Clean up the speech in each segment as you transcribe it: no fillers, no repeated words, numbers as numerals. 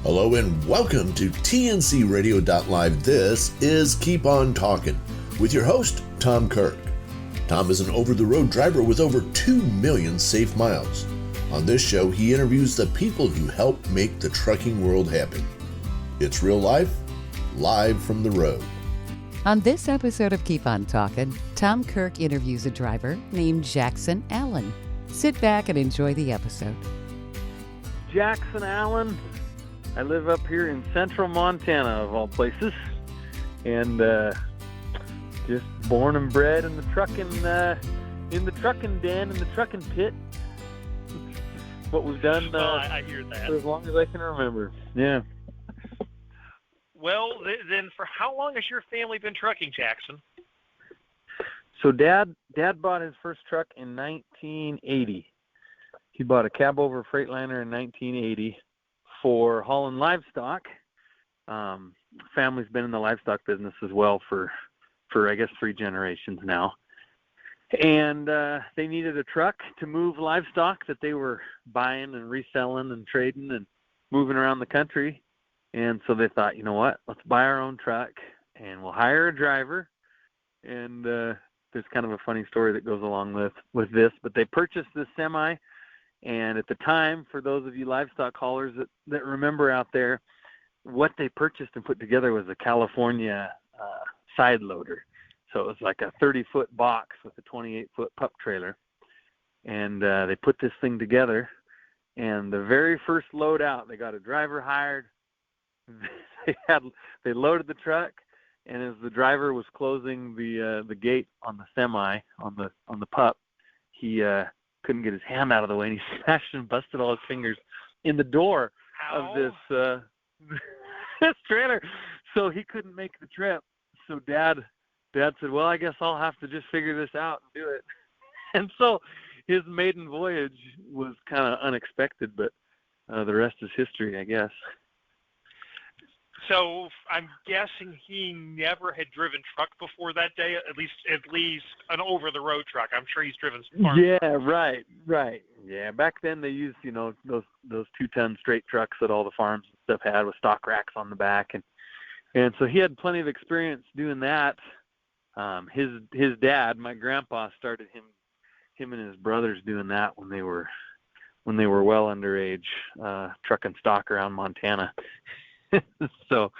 Hello and welcome to TNCRadio.live. This is Keep On Talkin' with your host, Tom Kirk. Tom is an over-the-road driver with over 2 million safe miles. On this show, he interviews the people who help make the trucking world happen. It's real life, live from the road. On this episode of Keep On Talkin', Tom Kirk interviews a driver named Jackson Allen. Sit back and enjoy the episode. Jackson Allen. I live up here in central Montana, of all places, and just born and bred in the trucking den, in the trucking pit. What we've done I hear that. for as long as I can remember. Yeah. Well, then, for how long has your family been trucking, Jackson? So Dad bought his first truck in 1980. He bought a cab-over Freightliner in 1980. For hauling livestock. Family's been in the livestock business as well for I guess 3 generations now. And they needed a truck to move livestock that they were buying and reselling and trading and moving around the country. And so they thought, you know what, let's buy our own truck and we'll hire a driver. And there's kind of a funny story that goes along with this, but they purchased this semi. And at the time, for those of you livestock haulers that remember out there, what they purchased and put together was a California side loader. So it was like a 30-foot box with a 28-foot pup trailer. And they put this thing together. And the very first load out, they got a driver hired. They loaded the truck, and as the driver was closing the gate on the semi on the pup, he couldn't get his hand out of the way, and he smashed and busted all his fingers in the door of this this trailer, so he couldn't make the trip. So Dad said, well, I guess I'll have to just figure this out and do it. And so his maiden voyage was kind of unexpected, but the rest is history, I guess. So I'm guessing he never had driven truck before that day, at least an over-the-road truck. I'm sure he's driven some farm. Yeah, right. Yeah, back then they used, those 2-ton straight trucks that all the farms and stuff had with stock racks on the back, and so he had plenty of experience doing that. His dad, my grandpa, started him and his brothers doing that when they were well underage, trucking stock around Montana. So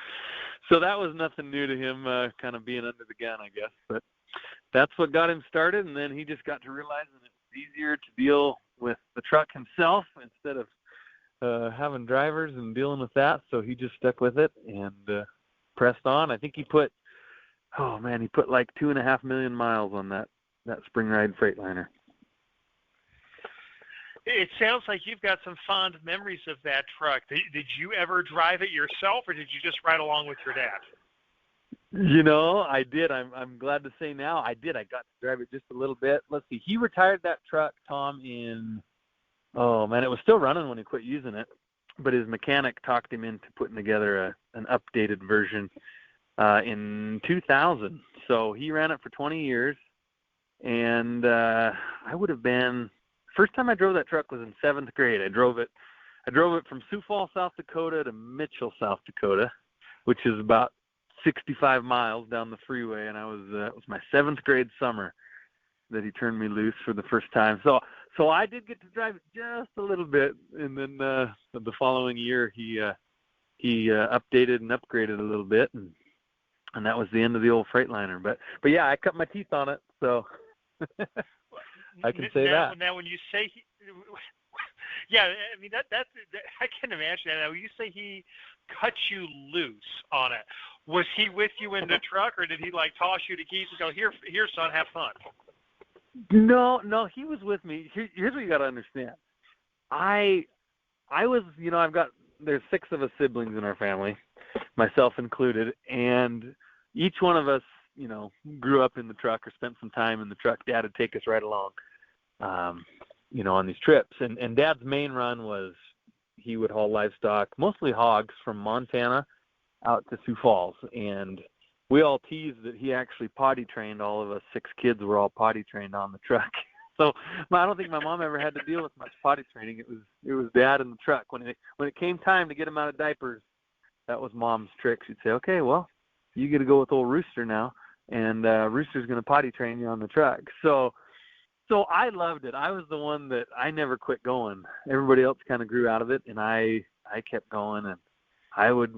that was nothing new to him, kind of being under the gun, I guess. But that's what got him started, and then he just got to realize that it was easier to deal with the truck himself instead of having drivers and dealing with that. So he just stuck with it and pressed on. I think he put like 2.5 million miles on that spring ride Freightliner. It sounds like you've got some fond memories of that truck. Did you ever drive it yourself, or did you just ride along with your dad? I did. I'm glad to say now I did. I got to drive it just a little bit. Let's see. He retired that truck, Tom, it was still running when he quit using it, but his mechanic talked him into putting together an updated version in 2000. So he ran it for 20 years, and I would have been... First time I drove that truck was in 7th grade. I drove it from Sioux Falls, South Dakota to Mitchell, South Dakota, which is about 65 miles down the freeway. And it was my 7th grade summer that he turned me loose for the first time. So I did get to drive it just a little bit. And then the following year he updated and upgraded a little bit, and that was the end of the old Freightliner. But yeah, I cut my teeth on it. So. I can say that. Now, when you say yeah, I mean that's I can imagine that. Now, when you say he cut you loose on it, was he with you in the truck, or did he toss you the keys and go, "Here, son, have fun"? No, he was with me. Here's what you got to understand. I was, there's 6 of us siblings in our family, myself included, and each one of us, grew up in the truck or spent some time in the truck. Dad would take us right along, on these trips. And Dad's main run was he would haul livestock, mostly hogs, from Montana out to Sioux Falls. And we all teased that he actually potty trained all of us 6 kids were all potty trained on the truck. So I don't think my mom ever had to deal with much potty training. It was Dad in the truck. When it came time to get him out of diapers, that was Mom's trick. She'd say, okay, well, you get to go with old Rooster now, and Rooster's going to potty train you on the truck. So I loved it. I was the one that I never quit going. Everybody else kind of grew out of it, and I kept going. And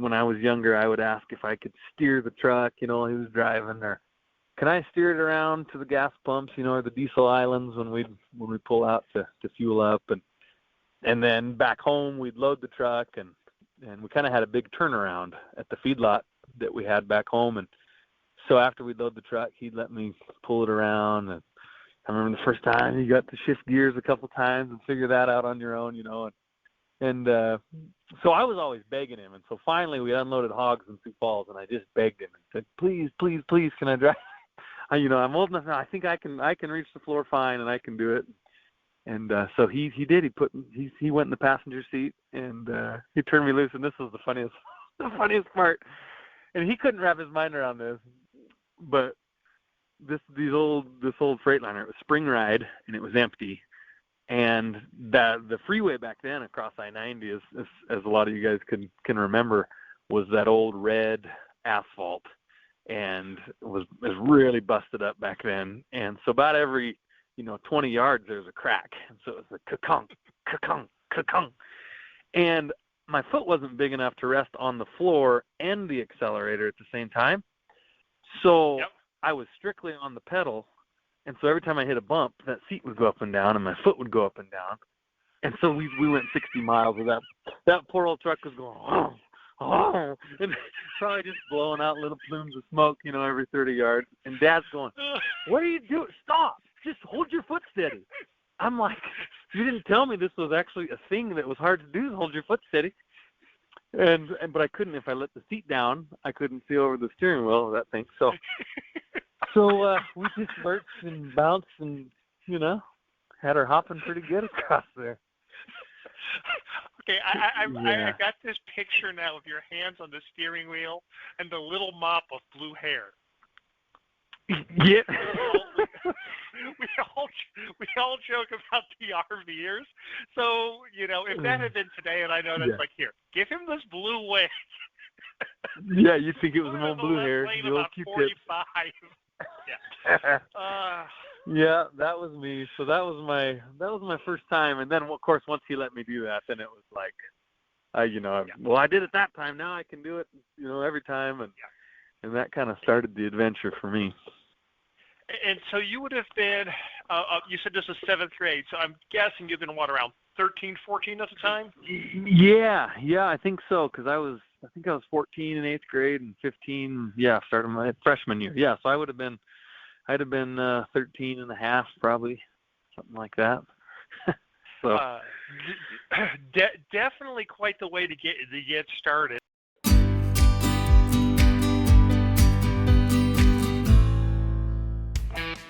when I was younger, I would ask if I could steer the truck, he was driving, or can I steer it around to the gas pumps, or the diesel islands when we pull out to fuel up, and then back home we'd load the truck, and we kind of had a big turnaround at the feedlot that we had back home, and so after we'd load the truck, he'd let me pull it around. And I remember the first time you got to shift gears a couple times and figure that out on your own, and so I was always begging him, and so finally we unloaded hogs in Sioux Falls, and I just begged him and said, please, please, please, can I drive? I'm old enough now. I think I can reach the floor fine, and I can do it. And so he did. He went in the passenger seat, and he turned me loose. And this was the funniest part. And he couldn't wrap his mind around this. But this old Freightliner, it was spring ride, and it was empty. And the freeway back then across I-90, as a lot of you guys can remember, was that old red asphalt. And it was really busted up back then. And so about every, 20 yards, there's a crack. And so it was a ka-kunk, ka-kunk, ka-kunk. And my foot wasn't big enough to rest on the floor and the accelerator at the same time. So yep. I was strictly on the pedal. And so every time I hit a bump, that seat would go up and down, and my foot would go up and down. And so we went 60 miles with that. That poor old truck was going, oh, and probably just blowing out little plumes of smoke, every 30 yards. And Dad's going, what are you doing? Stop. Just hold your foot steady. I'm like, you didn't tell me this was actually a thing that was hard to do, hold your foot steady. But I couldn't, if I let the seat down, I couldn't see over the steering wheel of that thing. So we just lurched and bounced and, had her hopping pretty good across there. Okay, I got this picture now of your hands on the steering wheel and the little mop of blue hair. Yeah. we all joke about the RVers. So, if that had been today, and I know that's like, here, give him this blue wig. Yeah, you'd think it was an old blue hair. The old Q-tip. Yeah. Yeah, that was me. So that was my first time. And then, of course, once he let me do that, then it was like, well, I did it that time. Now I can do it, every time. And that kind of started the adventure for me. And so you would have been, you said this was 7th grade. So I'm guessing you've been, around 13, 14 at the time? Yeah, I think so. Because I think I was 14 in 8th grade and 15, starting my freshman year. Yeah, so I'd have been 13 and a half, probably, something like that. So definitely quite the way to get started.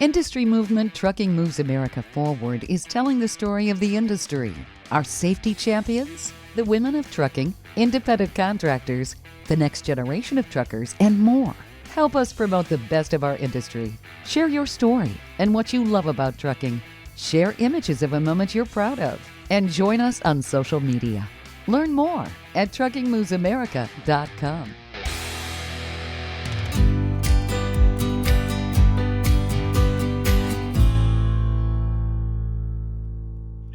Industry movement Trucking Moves America Forward is telling the story of the industry. Our safety champions, the women of trucking, independent contractors, the next generation of truckers, and more. Help us promote the best of our industry. Share your story and what you love about trucking. Share images of a moment you're proud of. And join us on social media. Learn more at truckingmovesamerica.com.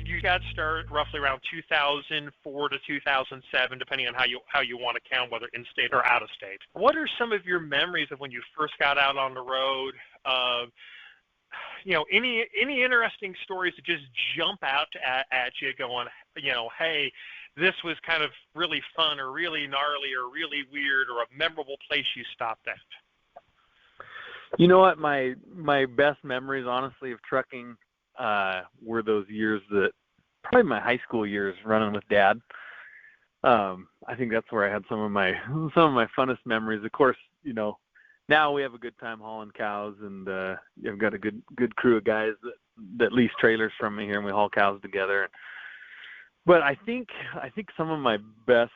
You got started roughly around 2004 to 2007, depending on how you want to count, whether in state or out of state. What are some of your memories of when you first got out on the road? Any interesting stories that just jump out at you, going, hey, this was kind of really fun, or really gnarly, or really weird, or a memorable place you stopped at? You know what? My best memories, honestly, of trucking were those years probably my high school years running with Dad. I think that's where I had some of my funnest memories. Of course, now we have a good time hauling cows, and I've got a good crew of guys that lease trailers from me here, and we haul cows together. But I think some of my best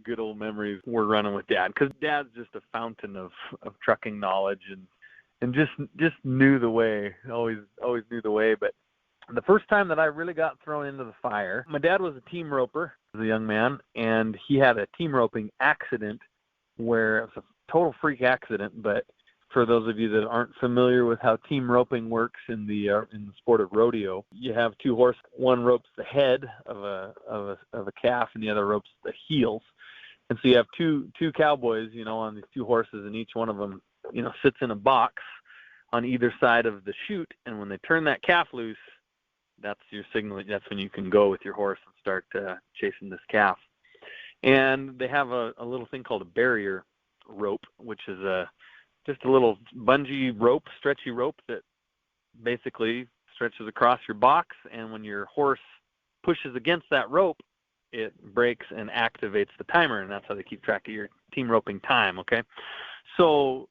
good old memories were running with Dad, because Dad's just a fountain of trucking knowledge and just knew the way, always knew the way. But the first time that I really got thrown into the fire, my dad was a team roper as a young man, and he had a team roping accident where it was a total freak accident. But for those of you that aren't familiar with how team roping works in the sport of rodeo, you have two horses. One ropes the head of a calf, and the other ropes the heels. And so you have two cowboys, on these two horses, and each one of them, sits in a box on either side of the chute. And when they turn that calf loose, that's your signal. That's when you can go with your horse and start chasing this calf. And they have a little thing called a barrier rope, which is just a little bungee rope, stretchy rope that basically stretches across your box. And when your horse pushes against that rope, it breaks and activates the timer, and that's how they keep track of your team roping time. Okay, so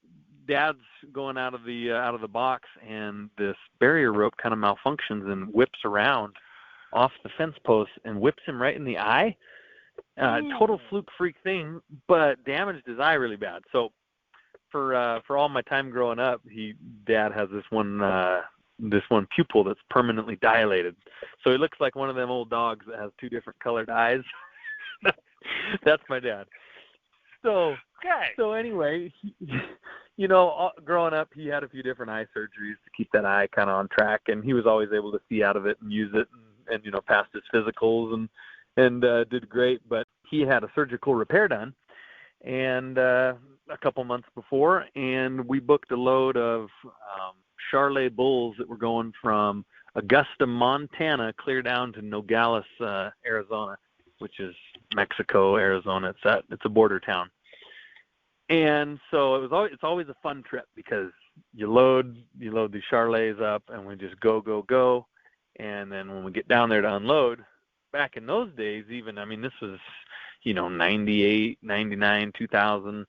Dad's going out of the box, and this barrier rope kind of malfunctions and whips around off the fence post and whips him right in the eye. Total fluke freak thing, but damaged his eye really bad. So for all my time growing up, Dad has this one pupil that's permanently dilated. So he looks like one of them old dogs that has two different colored eyes. That's my dad. So anyway, growing up, he had a few different eye surgeries to keep that eye kind of on track, and he was always able to see out of it and use it, and passed his physicals and did great. But he had a surgical repair done, and a couple months before, and we booked a load of Charolais bulls that were going from Augusta, Montana, clear down to Nogales, Arizona, which is Mexico, Arizona. It's a border town. And so it's always a fun trip because you load these Charolais up, and we just go. And then when we get down there to unload, back in those days, even, this was, 98, 99, 2000.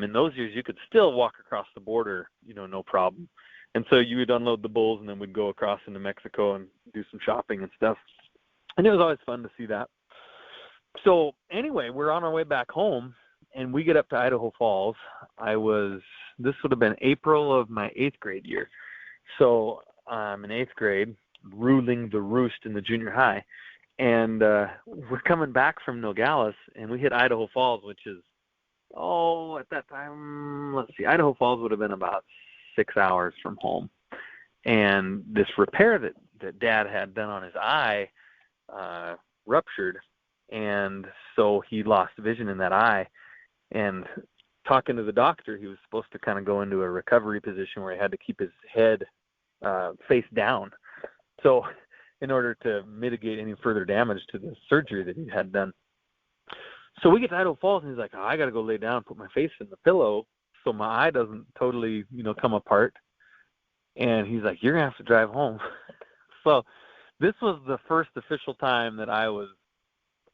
In those years, you could still walk across the border, no problem. And so you would unload the bulls, and then we'd go across into Mexico and do some shopping and stuff. And it was always fun to see that. So anyway, we're on our way back home, and we get up to Idaho Falls. This would have been April of my 8th grade year. So I'm in 8th grade, ruling the roost in the junior high. And we're coming back from Nogales, and we hit Idaho Falls, which is, at that time, Idaho Falls would have been about 6 hours from home. And this repair that Dad had done on his eye ruptured, and so he lost vision in that eye. And talking to the doctor, he was supposed to kind of go into a recovery position where he had to keep his head face down, so in order to mitigate any further damage to the surgery that he had done. So we get to Idaho Falls, and he's like, I got to go lay down and put my face in the pillow so my eye doesn't totally, come apart. And he's like, you're going to have to drive home. So this was the first official time that I was,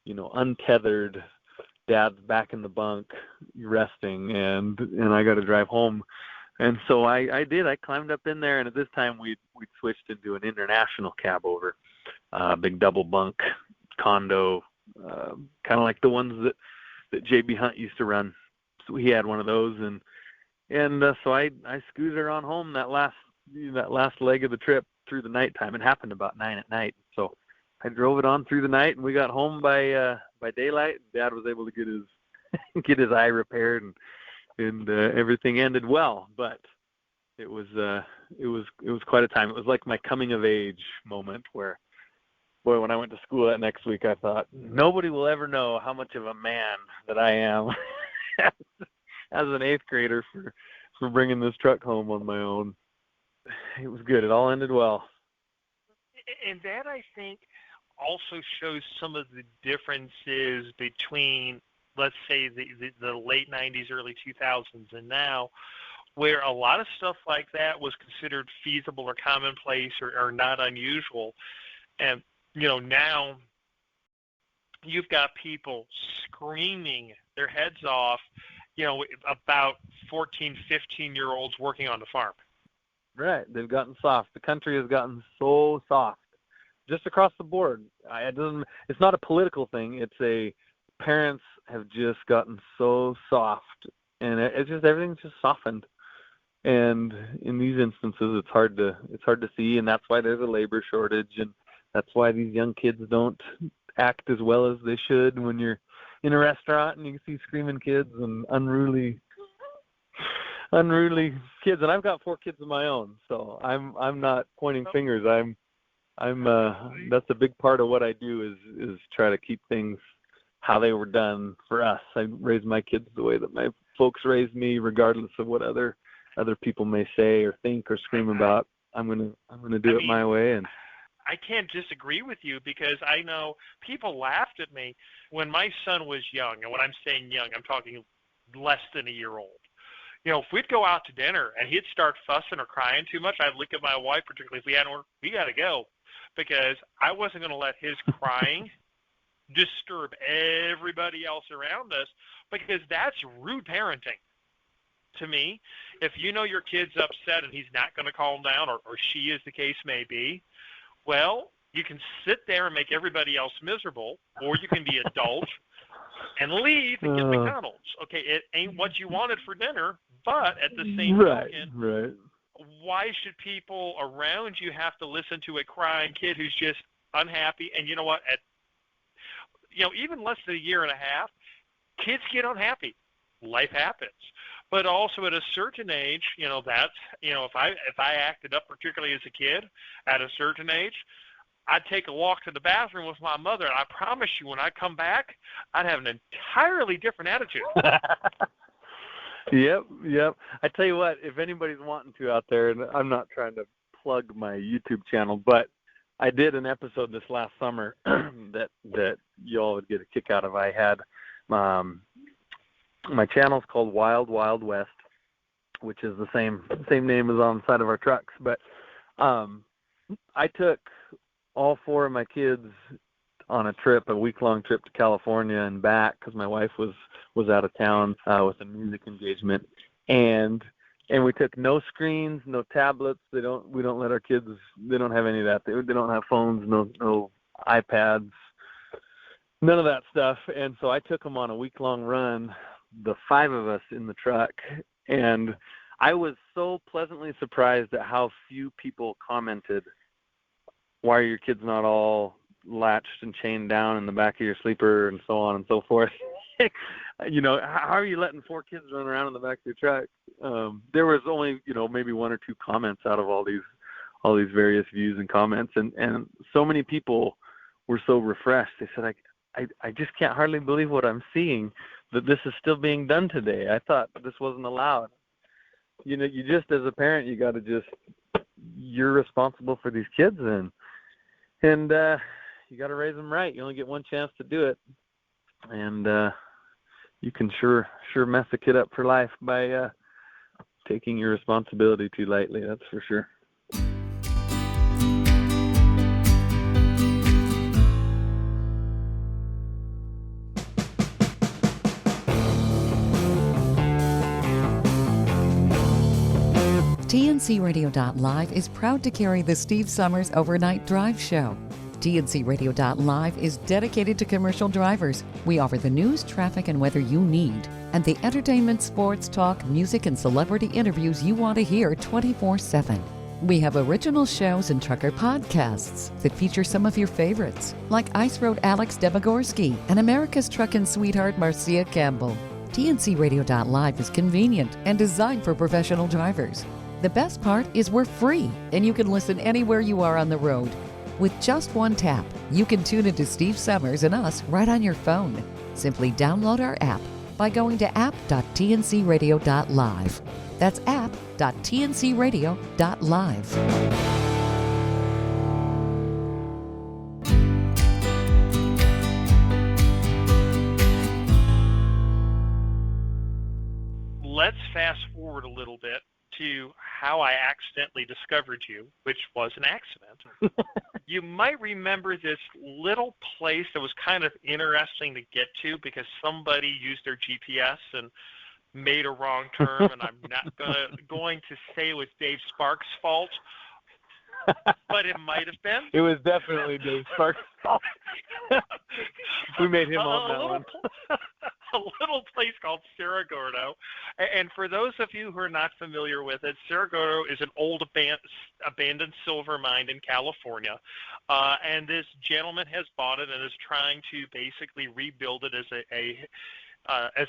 untethered. Dad's back in the bunk resting, and I got to drive home. And so I did. I climbed up in there, and at this time we'd switched into an international cab over, big double bunk condo, kind of like the ones that J.B. Hunt used to run. So he had one of those, and so I scooted her on home that last leg of the trip through the nighttime. It happened about 9 at night, so I drove it on through the night, and we got home by daylight. Dad was able to get his eye repaired, and everything ended well. But it was quite a time. It was like my coming of age moment where, boy, when I went to school that next week, I thought nobody will ever know how much of a man that I am as an 8th grader for bringing this truck home on my own. It was good. It all ended well. And that, I think, also shows some of the differences between, let's say, the late 90s, early 2000s and now, where a lot of stuff like that was considered feasible or commonplace or not unusual. And, now you've got people screaming their heads off, about 14, 15-year-olds working on the farm. Right. They've gotten soft. The country has gotten so soft just across the board. It's not a political thing. Parents have just gotten so soft, and it's just, everything's just softened. And in these instances, it's hard to see, and that's why there's a labor shortage, and that's why these young kids don't act as well as they should when you're in a restaurant and you see screaming kids and unruly kids. And I've got 4 kids of my own, so I'm not pointing fingers. I'm that's a big part of what I do is try to keep things how they were done for us. I raised my kids the way that my folks raised me, regardless of what other people may say or think or scream about. I'm gonna do it my way. And I can't disagree with you, because I know people laughed at me when my son was young. And when I'm saying young, I'm talking less than a year old. If we'd go out to dinner and he'd start fussing or crying too much, I'd look at my wife, particularly if we had order, we got to go, because I wasn't going to let his crying disturb everybody else around us, because that's rude parenting to me. If you know your kid's upset and he's not going to calm down, or she, as the case may be, well, you can sit there and make everybody else miserable, or you can be adult and leave and get McDonald's. Okay, it ain't what you wanted for dinner, but at the same token, why should people around you have to listen to a crying kid who's just unhappy? And you know what? At even less than a year and a half, kids get unhappy. Life happens. But also at a certain age, that's, if I acted up, particularly as a kid, at a certain age, I'd take a walk to the bathroom with my mother, and I promise you, when I come back, I'd have an entirely different attitude. Yep. I tell you what, if anybody's wanting to out there, and I'm not trying to plug my YouTube channel, but I did an episode this last summer that you all would get a kick out of. I had my channel's called Wild Wild West, which is the same name as on the side of our trucks. But I took all 4 of my kids on a week-long trip to California and back, because my wife was out of town with a music engagement, and we took no screens, no tablets. We don't let our kids. They don't have any of that. They don't have phones, no iPads, none of that stuff. And so I took them on a week-long run, the 5 of us in the truck, and I was so pleasantly surprised at how few people commented, "Why are your kids not all latched and chained down in the back of your sleeper," and so on and so forth. How are you letting 4 kids run around in the back of your truck? There was only, maybe 1 or 2 comments out of all these various views and comments, and so many people were so refreshed. They said, I just can't hardly believe what I'm seeing, that this is still being done today. I thought this wasn't allowed. You just, as a parent, you're responsible for these kids, and you got to raise them right. You only get one chance to do it, and you can sure mess a kid up for life by taking your responsibility too lightly. That's for sure. TNCRadio.live is proud to carry the Steve Summers Overnight Drive Show. TNCRadio.live is dedicated to commercial drivers. We offer the news, traffic, and weather you need, and the entertainment, sports, talk, music, and celebrity interviews you want to hear 24/7. We have original shows and trucker podcasts that feature some of your favorites, like Ice Road Alex Debogorski and America's Truckin' Sweetheart Marcia Campbell. TNCRadio.live is convenient and designed for professional drivers. The best part is we're free, and you can listen anywhere you are on the road. With just one tap, you can tune into Steve Summers and us right on your phone. Simply download our app by going to app.tncradio.live. That's app.tncradio.live. Let's fast forward a little bit to how I accidentally discovered you, which was an accident. You might remember this little place that was kind of interesting to get to because somebody used their GPS and made a wrong turn, and I'm not going to say it was Dave Sparks' fault, but it might have been. It was definitely Dave Sparks' fault. We made him on that one. a little place called Cerro Gordo. And for those of you who are not familiar with it, Cerro Gordo is an old abandoned silver mine in California. And this gentleman has bought it and is trying to basically rebuild it as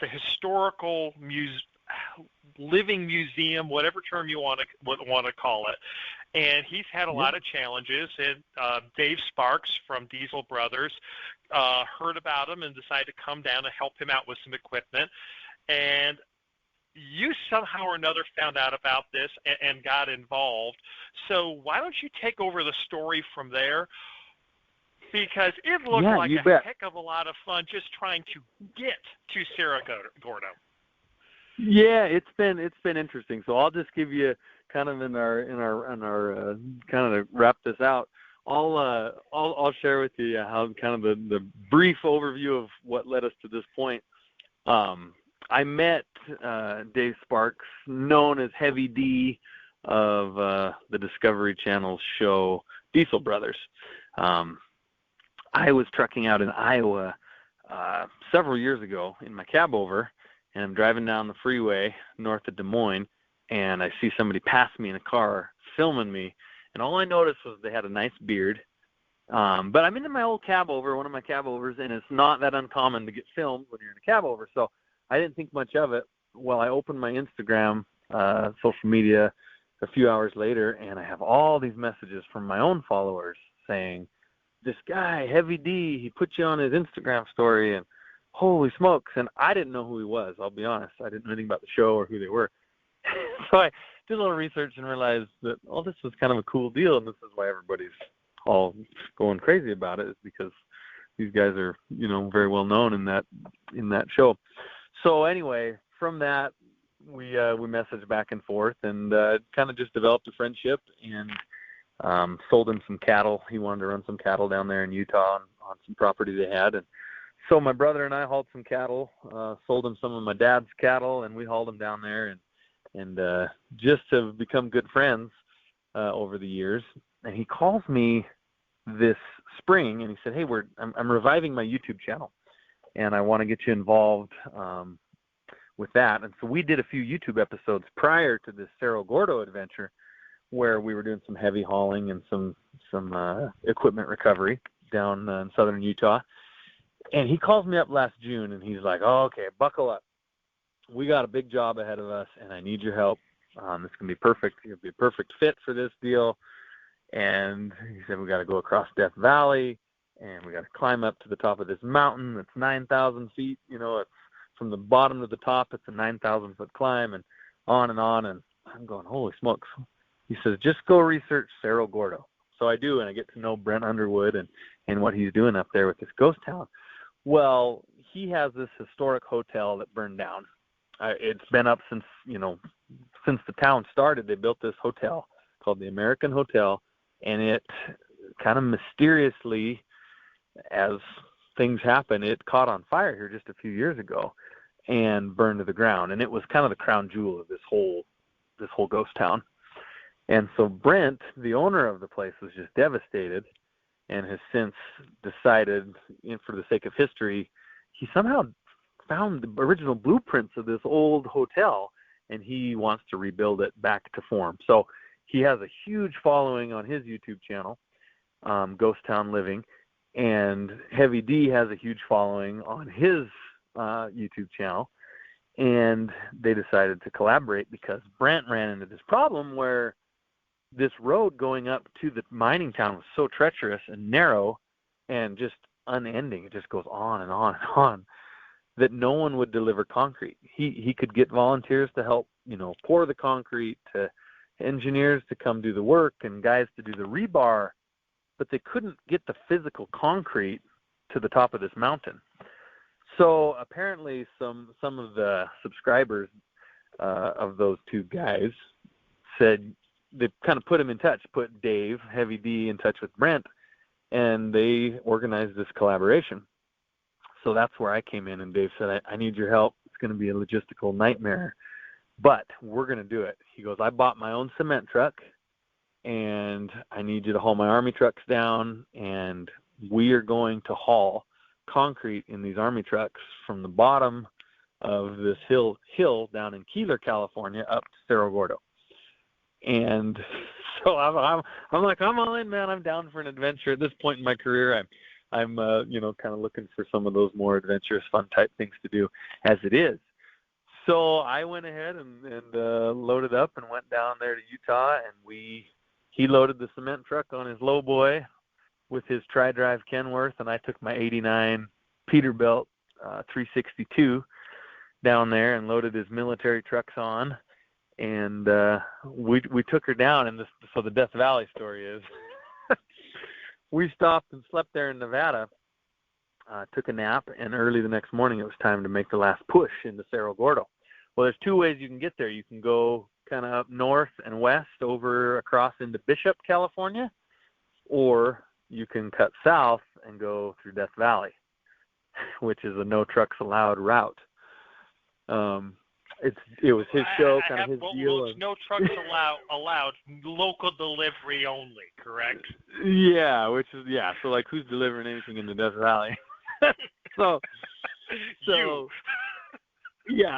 a historical living museum, whatever term you want to call it. And he's had a lot of challenges. And Dave Sparks from Diesel Brothers heard about him and decided to come down and help him out with some equipment. And you somehow or another found out about this and got involved. So why don't you take over the story from there? Because it looked like a heck of a lot of fun just trying to get to Cerro Gordo. Yeah, it's been interesting. So I'll just give you kind of in our kind of to wrap this out. I'll share with you how kind of the brief overview of what led us to this point. I met Dave Sparks, known as Heavy D of the Discovery Channel show Diesel Brothers. I was trucking out in Iowa several years ago in my cab over, and I'm driving down the freeway north of Des Moines, and I see somebody pass me in a car filming me, and all I noticed was they had a nice beard. But I'm in my old cab over, one of my cab overs, and it's not that uncommon to get filmed when you're in a cab over, so I didn't think much of it. Well, I opened my Instagram, social media, a few hours later, and I have all these messages from my own followers saying, this guy, Heavy D, he put you on his Instagram story, and holy smokes. And I didn't know who he was, I'll be honest. I didn't know anything about the show or who they were. So I did a little research and realized that, this was kind of a cool deal, and this is why everybody's all going crazy about it, is because these guys are, very well known in that show. So anyway, from that, we messaged back and forth and kind of just developed a friendship, and sold him some cattle. He wanted to run some cattle down there in Utah on some property they had. And so my brother and I hauled some cattle, sold him some of my dad's cattle, and we hauled them down there and just have become good friends over the years. And he calls me this spring and he said, hey, I'm reviving my YouTube channel, and I want to get you involved with that. And so we did a few YouTube episodes prior to this Cerro Gordo adventure, where we were doing some heavy hauling and some equipment recovery down in southern Utah. And he calls me up last June, and he's like, oh, okay, buckle up. We got a big job ahead of us, and I need your help. It's going to be perfect. You'll be a perfect fit for this deal. And he said, we got to go across Death Valley, and we got to climb up to the top of this mountain that's 9,000 feet. It's from the bottom to the top. It's a 9,000-foot climb, and on. And I'm going, holy smokes. He says, just go research Cerro Gordo. So I do, and I get to know Brent Underwood and what he's doing up there with this ghost town. Well, he has this historic hotel that burned down. It's been up since the town started. They built this hotel called the American Hotel, and it kind of mysteriously, as things happen, it caught on fire here just a few years ago and burned to the ground. And it was kind of the crown jewel of this whole ghost town. And so Brent, the owner of the place, was just devastated and has since decided, for the sake of history, he somehow found the original blueprints of this old hotel, and he wants to rebuild it back to form. So he has a huge following on his YouTube channel, Ghost Town Living, and Heavy D has a huge following on his YouTube channel. And they decided to collaborate because Brent ran into this problem where this road going up to the mining town was so treacherous and narrow and just unending. It just goes on and on and on, that no one would deliver concrete. He could get volunteers to help, pour the concrete, to engineers to come do the work, and guys to do the rebar, but they couldn't get the physical concrete to the top of this mountain. So apparently some of the subscribers of those two guys said, they kind of put him in touch, put Dave, Heavy D, in touch with Brent, and they organized this collaboration. So that's where I came in, and Dave said, I need your help. It's going to be a logistical nightmare, but we're going to do it. He goes, I bought my own cement truck, and I need you to haul my Army trucks down, and we are going to haul concrete in these Army trucks from the bottom of this hill down in Keeler, California, up to Cerro Gordo. And so I'm like, I'm all in, man. I'm down for an adventure. At this point in my career, I'm kind of looking for some of those more adventurous, fun type things to do as it is. So I went ahead and loaded up and went down there to Utah, and he loaded the cement truck on his lowboy with his tri-drive Kenworth, and I took my 89 Peterbilt 362 down there and loaded his military trucks on, and we took her down. And so the Death Valley story is we stopped and slept there in Nevada, took a nap, and early the next morning it was time to make the last push into Cerro Gordo. Well, there's two ways you can get there. You can go kind of up north and west over across into Bishop, California, or you can cut south and go through Death Valley, which is a no trucks allowed route. It was his show, kind of his deal. Well, it's no trucks allowed, local delivery only, correct? Yeah, so like who's delivering anything in the Death Valley? so You. Yeah,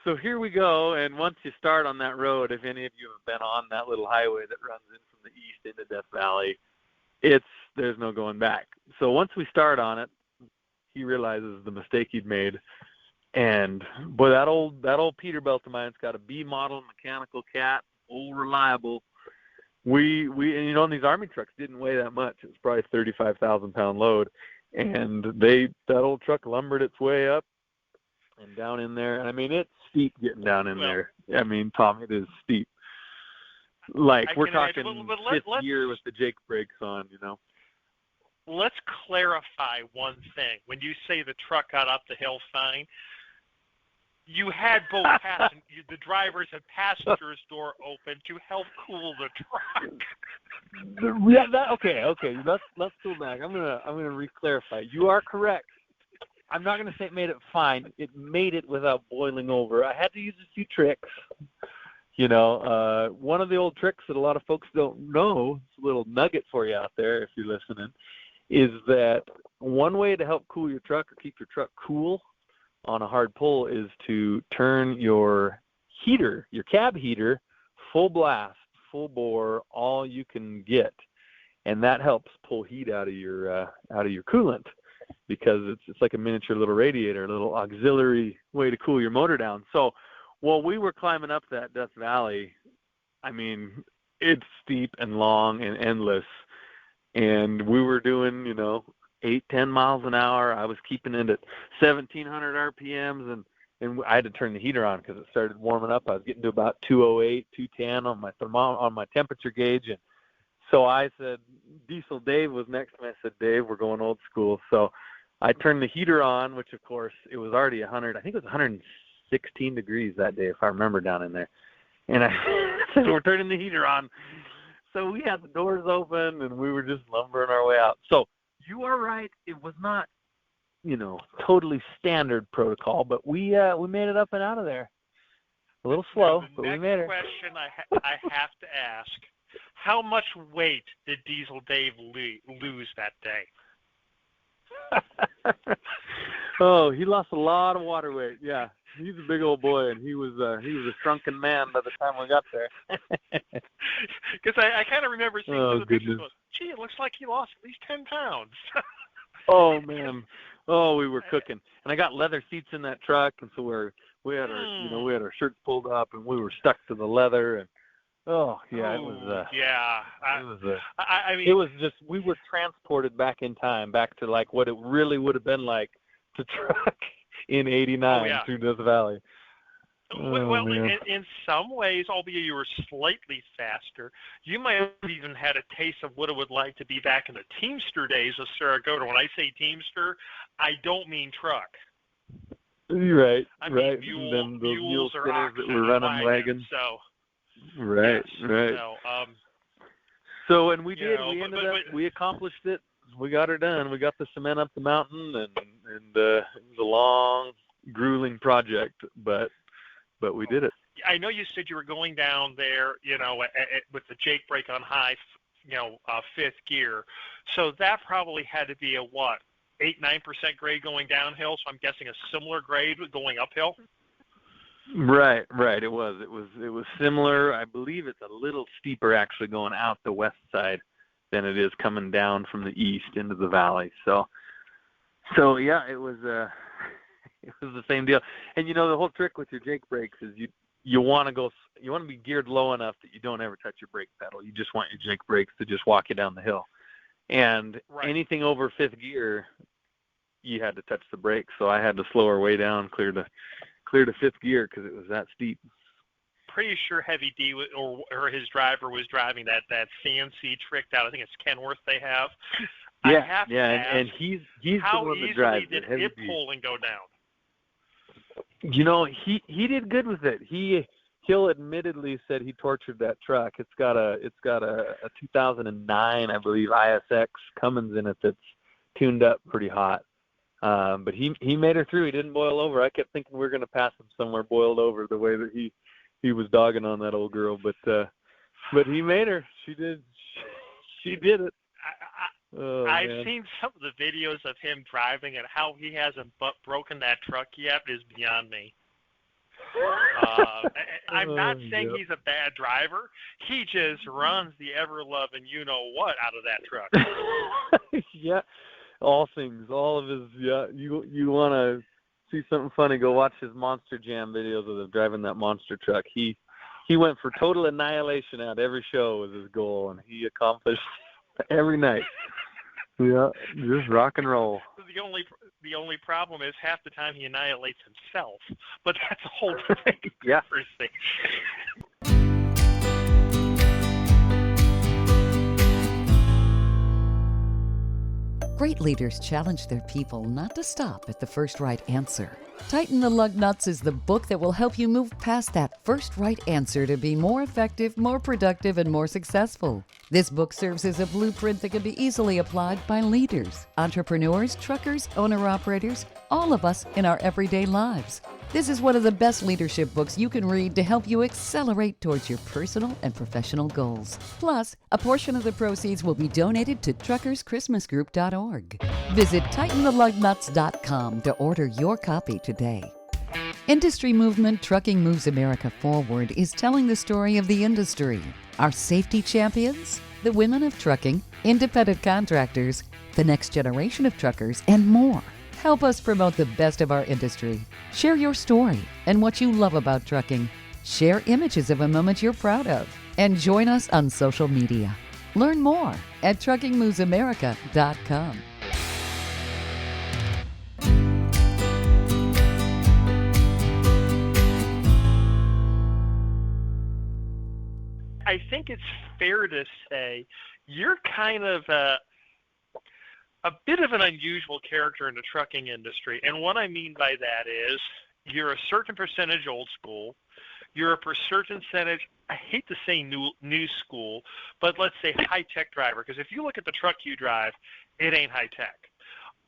so here we go, and once you start on that road, if any of you have been on that little highway that runs in from the east into Death Valley, there's no going back. So once we start on it, he realizes the mistake he'd made, and boy, that old Peterbilt of mine's got a B model mechanical cat, old reliable. We and these Army trucks didn't weigh that much. It was probably a 35,000 pound load, and that old truck lumbered its way up and down in there. And I mean, it's steep getting down in there. I mean, Tom, it is steep. Like we're talking fifth gear with the Jake brakes on, Let's clarify one thing. When you say the truck got up the hill fine, you had both the drivers and passengers door open to help cool the truck. Yeah, okay. Let's go back. I'm gonna re-clarify. You are correct. I'm not going to say it made it fine. It made it without boiling over. I had to use a few tricks. One of the old tricks that a lot of folks don't know, it's a little nugget for you out there if you're listening, is that one way to help cool your truck or keep your truck cool on a hard pull is to turn your heater, your cab heater, full blast, full bore, all you can get. And that helps pull heat out of your coolant, because it's like a miniature little radiator, a little auxiliary way to cool your motor down. So while we were climbing up that Death Valley, I mean, it's steep and long and endless. And we were doing, 8-10 miles an hour. I was keeping it at 1,700 RPMs, and I had to turn the heater on because it started warming up. I was getting to about 208, 210 on my temperature gauge. And so I said, Diesel Dave was next to me. I said, Dave, we're going old school. So I turned the heater on, which of course it was already 100. I think it was 116 degrees that day, if I remember, down in there. And I said, we're turning the heater on. So we had the doors open and we were just lumbering our way out. So you are right. It was not, totally standard protocol, but we made it up and out of there. A little slow, but we made it. The next question I have to ask, how much weight did Diesel Dave lose that day? Oh, he lost a lot of water weight. Yeah, he's a big old boy, and he was a shrunken man by the time we got there. Because I kind of remember seeing through the pictures. Gee, it looks like he lost at least 10 pounds. Oh man, we were cooking, and I got leather seats in that truck, and so we had our shirts pulled up, and we were stuck to the leather, and it was just, we were transported back in time, back to like what it really would have been like to truck in '89 through Death Valley. Well, in some ways, albeit you were slightly faster, you might have even had a taste of what it would like to be back in the Teamster days of Cerro Gordo. When I say Teamster, I don't mean truck. Right, I right. mean And then those mule or spinners that were running wagons. So. Right, yes, right. So, and we did. We ended up. We accomplished it. We got her done. We got the cement up the mountain, and it was a long, grueling project, but we did it. I know you said you were going down there, with the Jake brake on high, fifth gear. So that probably had to be a what? 8-9% grade going downhill. So I'm guessing a similar grade going uphill. Right. It was similar. I believe it's a little steeper actually going out the west side than it is coming down from the east into the valley. So yeah, it was the same deal. And the whole trick with your Jake brakes is you want to be geared low enough that you don't ever touch your brake pedal. You just want your Jake brakes to just walk you down the hill. And anything over fifth gear, you had to touch the brakes. So I had to slow her way down, clear to fifth gear because it was that steep. Pretty sure Heavy D or his driver was driving that fancy tricked out. I think it's Kenworth they have. Yeah, I have to ask, and he's the one that drives it. How easily did it pull and go down? He did good with it. He'll admittedly said he tortured that truck. It's got a 2009, I believe, ISX Cummins in it that's tuned up pretty hot. But he made her through. He didn't boil over. I kept thinking we were going to pass him somewhere boiled over the way that he was dogging on that old girl. But he made her. She did it. I've seen some of the videos of him driving and how he hasn't broken that truck yet is beyond me. I'm not saying he's a bad driver. He just runs the ever-loving you-know-what out of that truck. Yeah, all of his, you want to see something funny, go watch his Monster Jam videos of him driving that monster truck. He went for total annihilation at every show was his goal, and he accomplished every night. Yeah, just rock and roll. The only problem is half the time he annihilates himself, but that's a whole different yeah. thing. Great leaders challenge their people not to stop at the first right answer. Tighten the Lug Nuts is the book that will help you move past that first right answer to be more effective, more productive, and more successful. This book serves as a blueprint that can be easily applied by leaders, entrepreneurs, truckers, owner-operators, all of us in our everyday lives. This is one of the best leadership books you can read to help you accelerate towards your personal and professional goals. Plus, a portion of the proceeds will be donated to truckerschristmasgroup.org. Visit TightenTheLugNuts.com to order your copy today. Industry movement Trucking Moves America Forward is telling the story of the industry, our safety champions, the women of trucking, independent contractors, the next generation of truckers, and more. Help us promote the best of our industry. Share your story and what you love about trucking. Share images of a moment you're proud of. And join us on social media. Learn more at truckingmovesamerica.com. I think it's fair to say you're kind of a bit of an unusual character in the trucking industry. And what I mean by that is you're a certain percentage old school. You're a certain percentage, I hate to say new school, but let's say high-tech driver. Because if you look at the truck you drive, it ain't high-tech.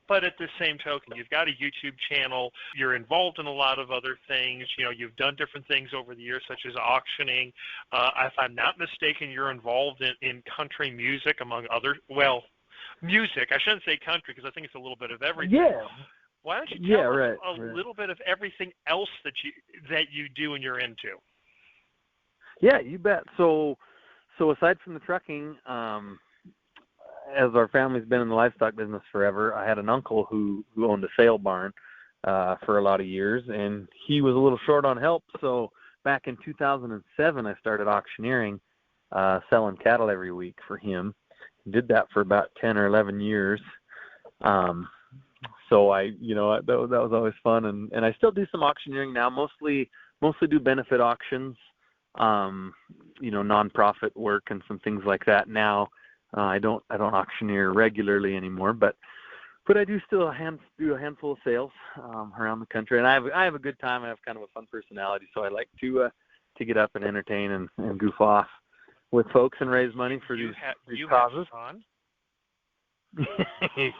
But at the same token, you've got a YouTube channel. You're involved in a lot of other things. You've done different things over the years, such as auctioning. If I'm not mistaken, you're involved in country music, among other, music. I shouldn't say country because I think it's a little bit of everything. Yeah. Why don't you tell us a little bit of everything else that you do and you're into? Yeah, you bet. So aside from the trucking, as our family's been in the livestock business forever, I had an uncle who owned a sale barn for a lot of years, and he was a little short on help. So back in 2007, I started auctioneering, selling cattle every week for him. Did that for about 10 or 11 years. So that was always fun, and I still do some auctioneering now. Mostly do benefit auctions, nonprofit work and some things like that now. I don't auctioneer regularly anymore, but I do still do a handful of sales around the country, and I have a good time. I have kind of a fun personality, so I like to get up and entertain and goof off with folks and raise money for these causes. Have fun?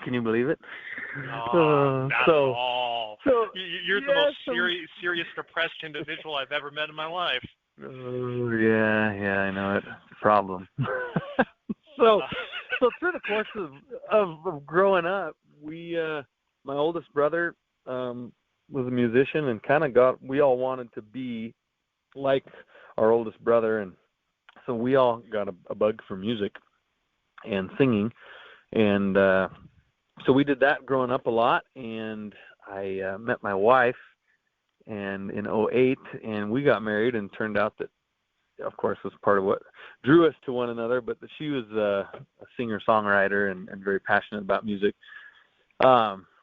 Can you believe it? No, not at all. You're the most serious, depressed individual I've ever met in my life. Oh, yeah, I know it. It's a problem. So through the course of growing up, my oldest brother was a musician, and we all wanted to be like our oldest brother, and so we all got a bug for music and singing, and so we did that growing up a lot. And I met my wife, and in '08, and we got married, and turned out that, of course, was part of what drew us to one another, but that she was a singer-songwriter and very passionate about music.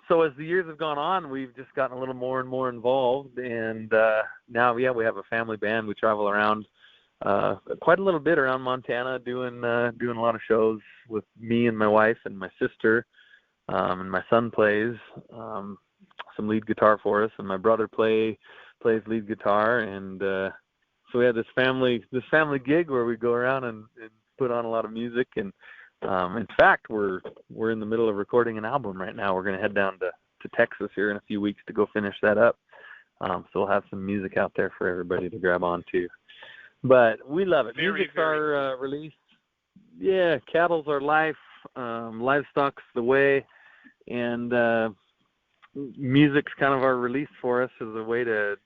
So as the years have gone on, we've just gotten a little more and more involved, and now, we have a family band. We travel around quite a little bit around Montana, doing a lot of shows with me and my wife and my sister, and my son plays some lead guitar for us, and my brother plays lead guitar, and so we have this family gig where we go around and put on a lot of music. And in fact, we're in the middle of recording an album right now. We're going to head down to Texas here in a few weeks to go finish that up. So we'll have some music out there for everybody to grab onto. But we love it. Music's our release. Yeah, cattle's our life. Livestock's the way. And music's kind of our release for us as a way to,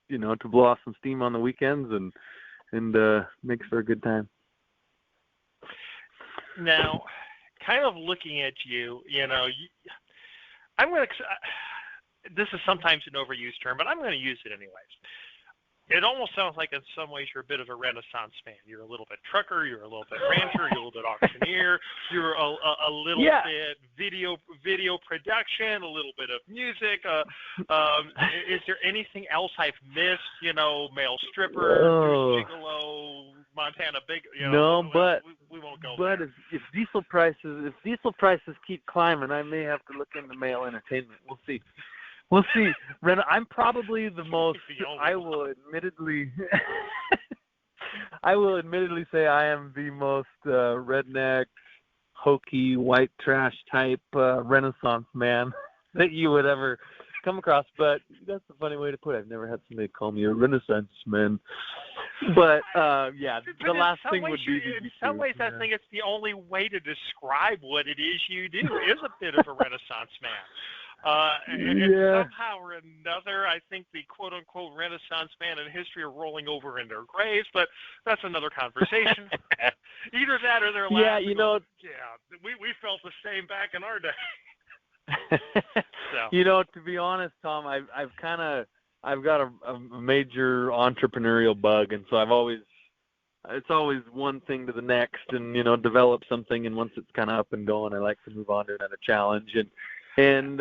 to blow off some steam on the weekends and makes for a good time. Now, kind of looking at you, this is sometimes an overused term, but I'm going to use it anyways. It almost sounds like in some ways you're a bit of a Renaissance man. You're a little bit trucker, you're a little bit rancher, you're a little bit auctioneer, you're a little bit video production, a little bit of music. Is there anything else I've missed? Male stripper, gigolo, Montana big. No, but we won't go but there. if diesel prices keep climbing, I may have to look into male entertainment. We'll see. Ren, I'm probably the most, I will admittedly say I am the most redneck, hokey, white trash type Renaissance man that you would ever come across. But that's a funny way to put it. I've never had somebody call me a Renaissance man. But, the last thing would be in some ways, I think it's the only way to describe what it is you do is a bit of a Renaissance man. And somehow or another, I think the quote-unquote Renaissance man in history are rolling over in their graves, but that's another conversation. Either that or they're laughing. We felt the same back in our day. So. To be honest, Tom, I've got a major entrepreneurial bug, and so it's always one thing to the next, and develop something, and once it's kind of up and going, I like to move on to another challenge, and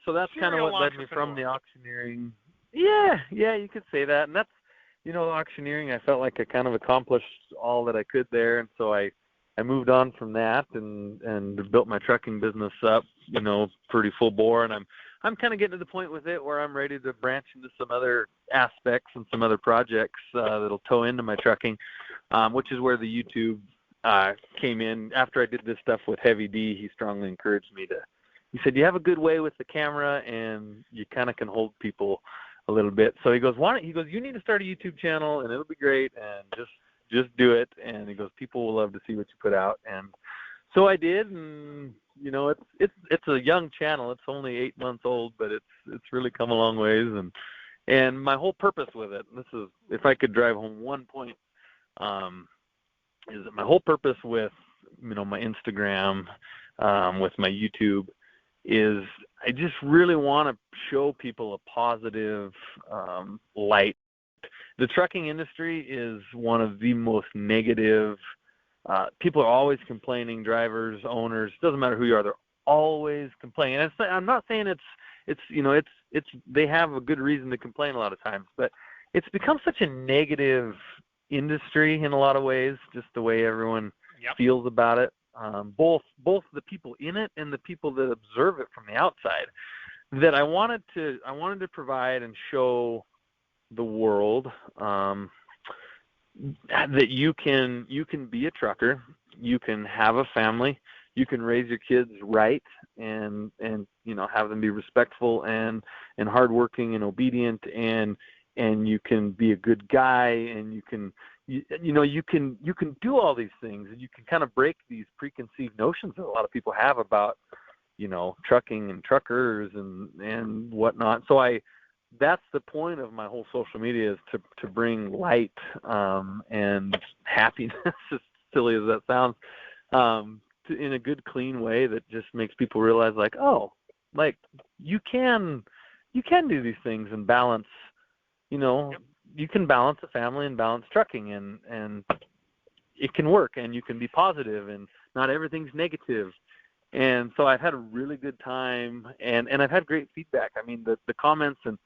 so that's kind of what led me from the auctioneering. Yeah, you could say that. And that's, auctioneering, I felt like I kind of accomplished all that I could there. And so I moved on from that and built my trucking business up, pretty full bore. And I'm kind of getting to the point with it where I'm ready to branch into some other aspects and some other projects that'll toe into my trucking, which is where the YouTube came in. After I did this stuff with Heavy D, he strongly encouraged me to. He said, you have a good way with the camera, and you kind of can hold people a little bit. So he goes, you need to start a YouTube channel, and it'll be great, and just do it. And he goes, people will love to see what you put out. And so I did, and it's a young channel. It's only 8 months old, but it's really come a long ways. And my whole purpose with it, and this is, if I could drive home one point, is that my whole purpose with my Instagram, with my YouTube, is I just really want to show people a positive light. The trucking industry is one of the most negative. People are always complaining, drivers, owners, doesn't matter who you are, they're always complaining. And I'm not saying it's they have a good reason to complain a lot of times, but it's become such a negative industry in a lot of ways, just the way everyone feels about it. Both the people in it and the people that observe it from the outside, that I wanted to provide and show the world that you can be a trucker, you can have a family, you can raise your kids right, and have them be respectful and hardworking and obedient, and you can be a good guy, and you can do all these things, and you can kind of break these preconceived notions that a lot of people have about trucking and truckers and whatnot. So that's the point of my whole social media, is to bring light and happiness, as silly as that sounds, in a good, clean way that just makes people realize, like, oh, like you can do these things and balance, you can balance a family and balance trucking, and it can work, and you can be positive, and not everything's negative. And so I've had a really good time, and I've had great feedback. I mean, the comments, and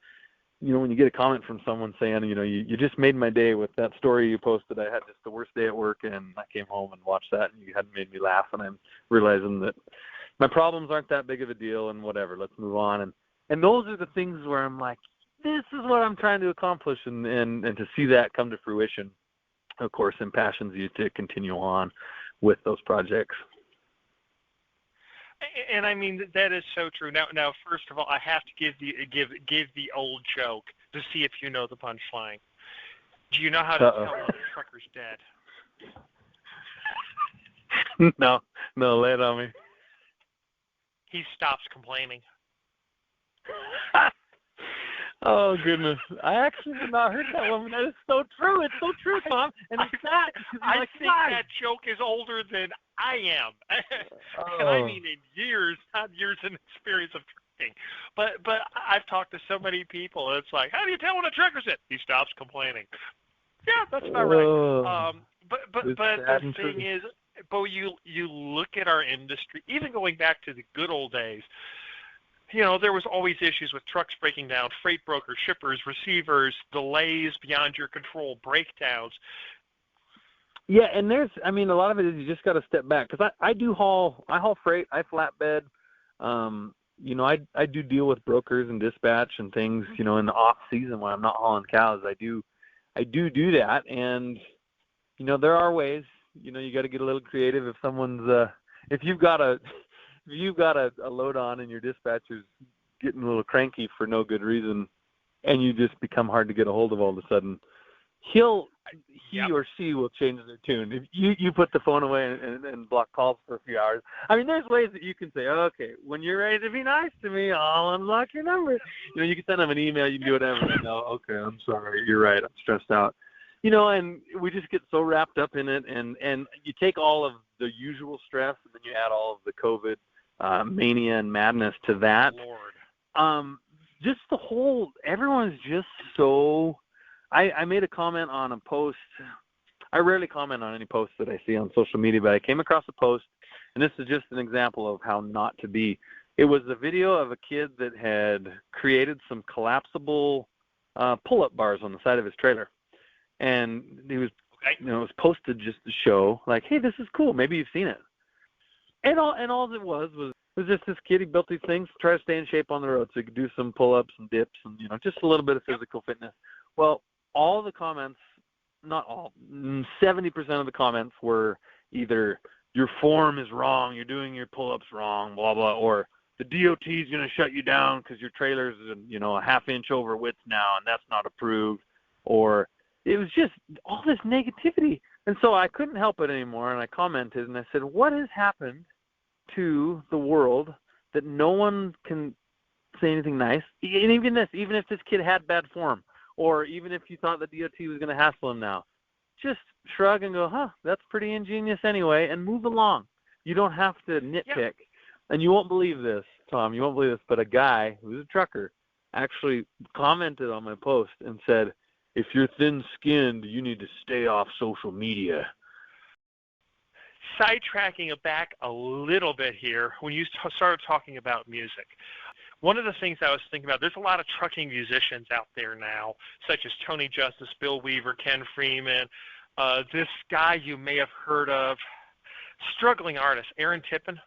when you get a comment from someone saying, you just made my day with that story you posted. I had just the worst day at work, and I came home and watched that, and you had made me laugh, and I'm realizing that my problems aren't that big of a deal, and whatever, let's move on. And those are the things where I'm like, this is what I'm trying to accomplish, and to see that come to fruition, of course, impassions you to continue on with those projects. And I mean, that is so true. Now, first of all, I have to give the old joke to see if you know the punchline. Do you know how to tell when a trucker's dead? No, lay it on me. He stops complaining. Oh, goodness. I actually have not heard that one. That is so true. It's so true, Tom. And it's sad. I think that joke is older than I am. And I mean in years, not years in experience of trucking. But I've talked to so many people, and it's like, how do you tell when a trucker's dead? He stops complaining. Yeah, that's about right. But the thing is, Bo, you look at our industry, even going back to the good old days, there was always issues with trucks breaking down, freight brokers, shippers, receivers, delays beyond your control, breakdowns. Yeah, and a lot of it is you just got to step back, because I haul freight, I flatbed. I do deal with brokers and dispatch and things, in the off season when I'm not hauling cows. I do that, and there are ways. You got to get a little creative. If someone's if you've got a load on and your dispatcher's getting a little cranky for no good reason, and you just become hard to get a hold of all of a sudden, he or she will change their tune. If you put the phone away and block calls for a few hours. I mean, there's ways that you can say, okay, when you're ready to be nice to me, I'll unlock your number. You can send them an email, you can do whatever. Okay, I'm sorry, you're right, I'm stressed out. And we just get so wrapped up in it, and you take all of the usual stress, and then you add all of the COVID mania and madness to that. Lord. Just the whole, everyone's just so, I made a comment on a post. I rarely comment on any posts that I see on social media, but I came across a post, and this is just an example of how not to be. It was a video of a kid that had created some collapsible pull-up bars on the side of his trailer. And he was, it was posted just to show, like, hey, this is cool. Maybe you've seen it. And all it was just this kid. He built these things to try to stay in shape on the road, so he could do some pull-ups and dips and just a little bit of physical fitness. Well, all the comments, not all, 70% of the comments were either your form is wrong, you're doing your pull-ups wrong, blah blah, or the DOT is going to shut you down because your trailer's a half inch over width now, and that's not approved, or it was just all this negativity. And so I couldn't help it anymore, and I commented, and I said, what has happened to the world that no one can say anything nice? And even if this kid had bad form, or even if you thought the DOT was going to hassle him now, just shrug and go, that's pretty ingenious anyway, and move along. You don't have to nitpick. Yeah. And you won't believe this, Tom, but a guy who's a trucker actually commented on my post and said, if you're thin-skinned, you need to stay off social media. Sidetracking it back a little bit here, when you started talking about music, one of the things I was thinking about, there's a lot of trucking musicians out there now, such as Tony Justice, Bill Weaver, Ken Freeman, this guy you may have heard of, struggling artist, Aaron Tippin,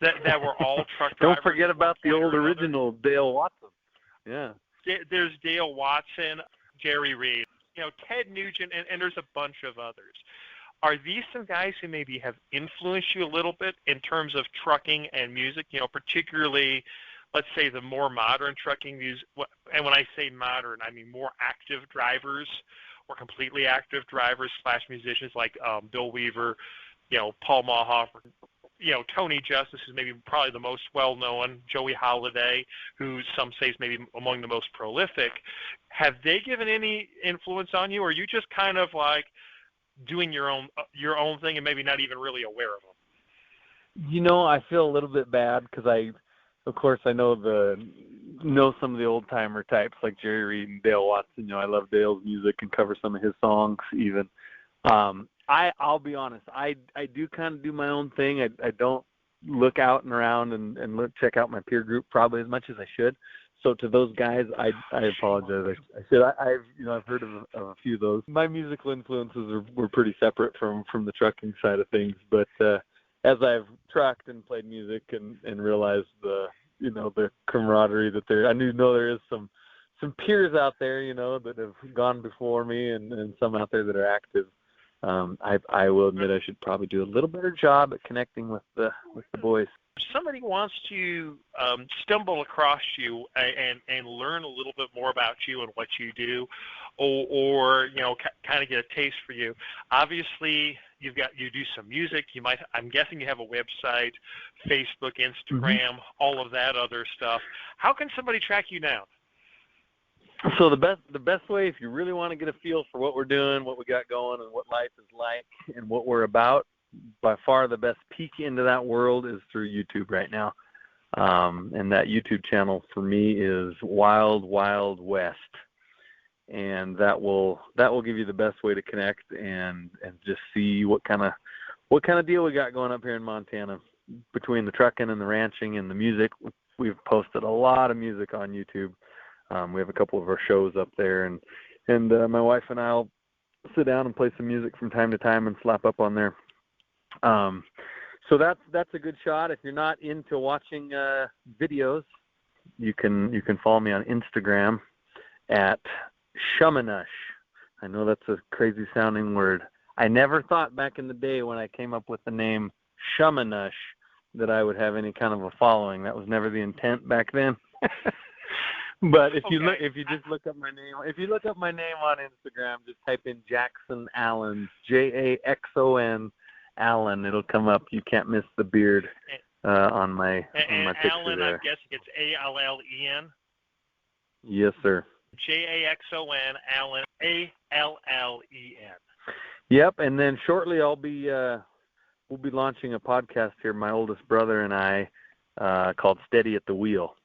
that were all truck drivers. Don't forget about the old original Dale Watson. Yeah. There's Dale Watson, Jerry Reed, Ted Nugent, and there's a bunch of others. Are these some guys who maybe have influenced you a little bit in terms of trucking and music, particularly, let's say, the more modern trucking music? And when I say modern, I mean more active drivers or completely active drivers / musicians like Bill Weaver, Paul Mahoff, Tony Justice is maybe probably the most well-known, Joey Holiday, who some say is maybe among the most prolific. Have they given any influence on you, or are you just kind of like doing your own thing and maybe not even really aware of them? I feel a little bit bad because of course, I know some of the old timer types like Jerry Reed and Dale Watson. I love Dale's music and cover some of his songs even. I'll be honest. I do kind of do my own thing. I don't look out and around and check out my peer group probably as much as I should. So to those guys, I apologize. I've heard of a few of those. My musical influences were pretty separate from the trucking side of things. But as I've trucked and played music and realized the camaraderie that there is some peers out there, that have gone before me and some out there that are active. I will admit I should probably do a little better job at connecting with the boys. If somebody wants to stumble across you and learn a little bit more about you and what you do, or kind of get a taste for you, obviously you do some music. I'm guessing you have a website, Facebook, Instagram, all of that other stuff. How can somebody track you down? So the best way, if you really want to get a feel for what we're doing, what we got going, and what life is like, and what we're about, by far the best peek into that world is through YouTube right now. And that YouTube channel for me is Wild Wild West, and that will give you the best way to connect and just see what kind of deal we got going up here in Montana between the trucking and the ranching and the music. We've posted a lot of music on YouTube. We have a couple of our shows up there, and my wife and I'll sit down and play some music from time to time and slap up on there. So that's a good shot. If you're not into watching videos, you can follow me on Instagram at Shumanush. I know that's a crazy sounding word. I never thought back in the day when I came up with the name Shumanush that I would have any kind of a following. That was never the intent back then. But if you just look up my name, on Instagram, just type in Jackson Allen, Jaxon Allen. It'll come up. You can't miss the beard on my picture Allen, there. I'm guessing it's Allen. Yes, sir. Jaxon Allen, Allen. Yep, and then shortly we'll be launching a podcast here, my oldest brother and I, called Steady at the Wheel,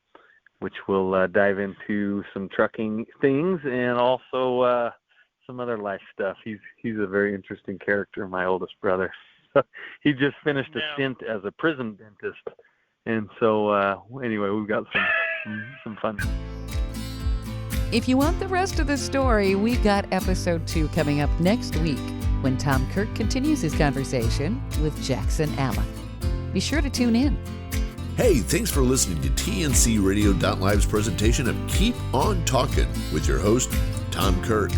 which will dive into some trucking things and also some other life stuff. He's a very interesting character, my oldest brother. He just finished a stint as a prison dentist, and so anyway, we've got some fun. If you want the rest of the story, we've got episode 2 coming up next week when Tom Kirk continues his conversation with Jackson Allen. Be sure to tune in. Hey, thanks for listening to TNCRadio.live's presentation of Keep On Talkin' with your host, Tom Kirk.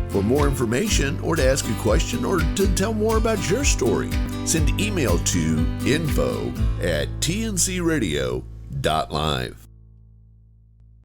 For more information or to ask a question or to tell more about your story, send email to info@tncradio.live.